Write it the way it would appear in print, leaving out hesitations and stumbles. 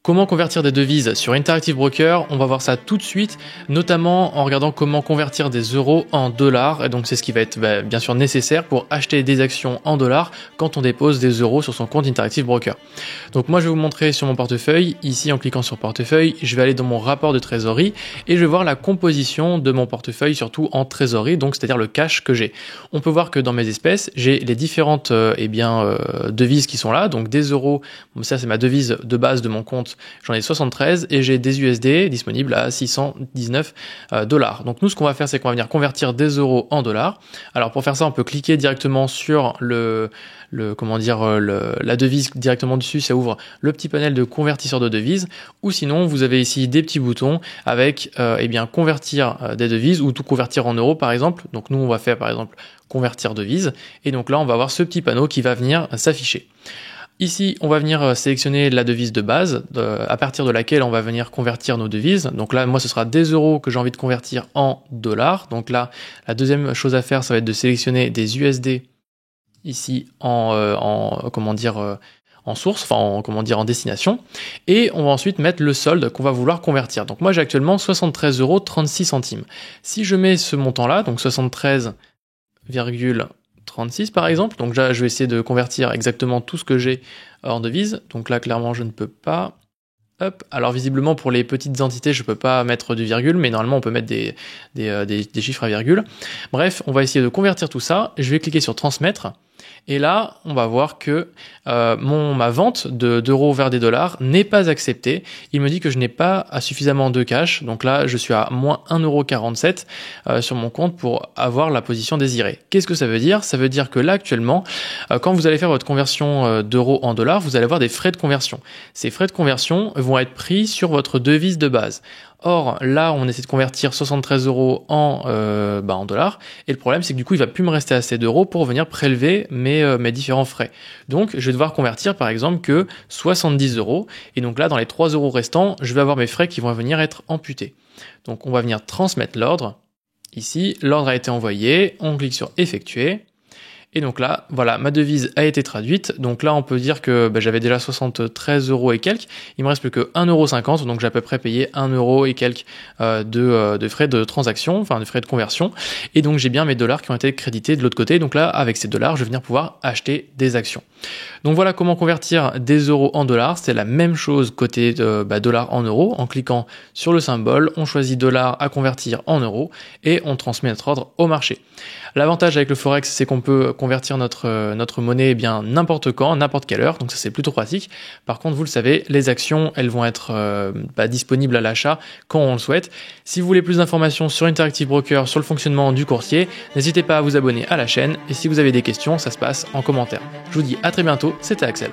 Comment convertir des devises sur Interactive Broker? On va voir ça tout de suite, notamment en regardant comment convertir des euros en dollars. Et donc c'est ce qui va être bien sûr nécessaire pour acheter des actions en dollars quand on dépose des euros sur son compte Interactive Broker. Donc moi je vais vous montrer sur mon portefeuille. Ici en cliquant sur portefeuille, je vais aller dans mon rapport de trésorerie et je vais voir la composition de mon portefeuille, surtout en trésorerie, donc c'est-à-dire le cash que j'ai. On peut voir que dans mes espèces, j'ai les différentes devises qui sont là. Donc des euros, ça c'est ma devise de base de mon compte. J'en ai 73 et j'ai des USD disponibles à 619 dollars. Donc nous, ce qu'on va faire, c'est qu'on va venir convertir des euros en dollars. Alors pour faire ça, on peut cliquer directement sur la devise directement dessus. Ça ouvre le petit panel de convertisseur de devises. Ou sinon, vous avez ici des petits boutons avec convertir des devises ou tout convertir en euros par exemple. Donc nous, on va faire par exemple convertir devises. Et donc là, on va avoir ce petit panneau qui va venir s'afficher. Ici, on va venir sélectionner la devise de base à partir de laquelle on va venir convertir nos devises. Donc là, moi, ce sera des euros que j'ai envie de convertir en dollars. Donc là, la deuxième chose à faire, ça va être de sélectionner des USD ici en source, en destination. Et on va ensuite mettre le solde qu'on va vouloir convertir. Donc moi, j'ai actuellement 73,36 €. Si je mets ce montant-là, donc 73,36 par exemple, donc là je vais essayer de convertir exactement tout ce que j'ai en devise, donc là clairement je ne peux pas. Hop. Alors visiblement pour les petites entités je peux pas mettre du virgule, mais normalement on peut mettre des chiffres à virgule. Bref, on va essayer de convertir tout ça, je vais cliquer sur transmettre. Et là, on va voir que ma vente d'euros vers des dollars n'est pas acceptée. Il me dit que je n'ai pas suffisamment de cash. Donc là, je suis à moins 1,47 € sur mon compte pour avoir la position désirée. Qu'est-ce que ça veut dire? Ça veut dire que là, actuellement, quand vous allez faire votre conversion d'euros en dollars, vous allez avoir des frais de conversion. Ces frais de conversion vont être pris sur votre devise de base. Or, là, on essaie de convertir 73 € en dollars. Et le problème, c'est que du coup, il va plus me rester assez d'euros pour venir prélever mes différents frais. Donc, je vais devoir convertir, par exemple, que 70 €. Et donc là, dans les 3 € restants, je vais avoir mes frais qui vont venir être amputés. Donc, on va venir transmettre l'ordre. Ici, l'ordre a été envoyé. On clique sur effectuer. Et donc là, voilà, ma devise a été traduite. Donc là, on peut dire que j'avais déjà 73 € et quelques. Il me reste plus que 1,50 €. Donc j'ai à peu près payé 1 € et quelques de frais de transaction, enfin de frais de conversion. Et donc j'ai bien mes dollars qui ont été crédités de l'autre côté. Donc là, avec ces dollars, je vais venir pouvoir acheter des actions. Donc voilà comment convertir des euros en dollars. C'est la même chose côté dollars en euros. En cliquant sur le symbole, on choisit dollars à convertir en euros et on transmet notre ordre au marché. L'avantage avec le Forex, c'est qu'on peut convertir notre monnaie n'importe quand, n'importe quelle heure, donc ça c'est plutôt pratique. Par contre, vous le savez, les actions, elles vont être disponibles à l'achat quand on le souhaite. Si vous voulez plus d'informations sur Interactive Broker, sur le fonctionnement du courtier, n'hésitez pas à vous abonner à la chaîne, et si vous avez des questions, ça se passe en commentaire. Je vous dis à très bientôt, c'était Axel.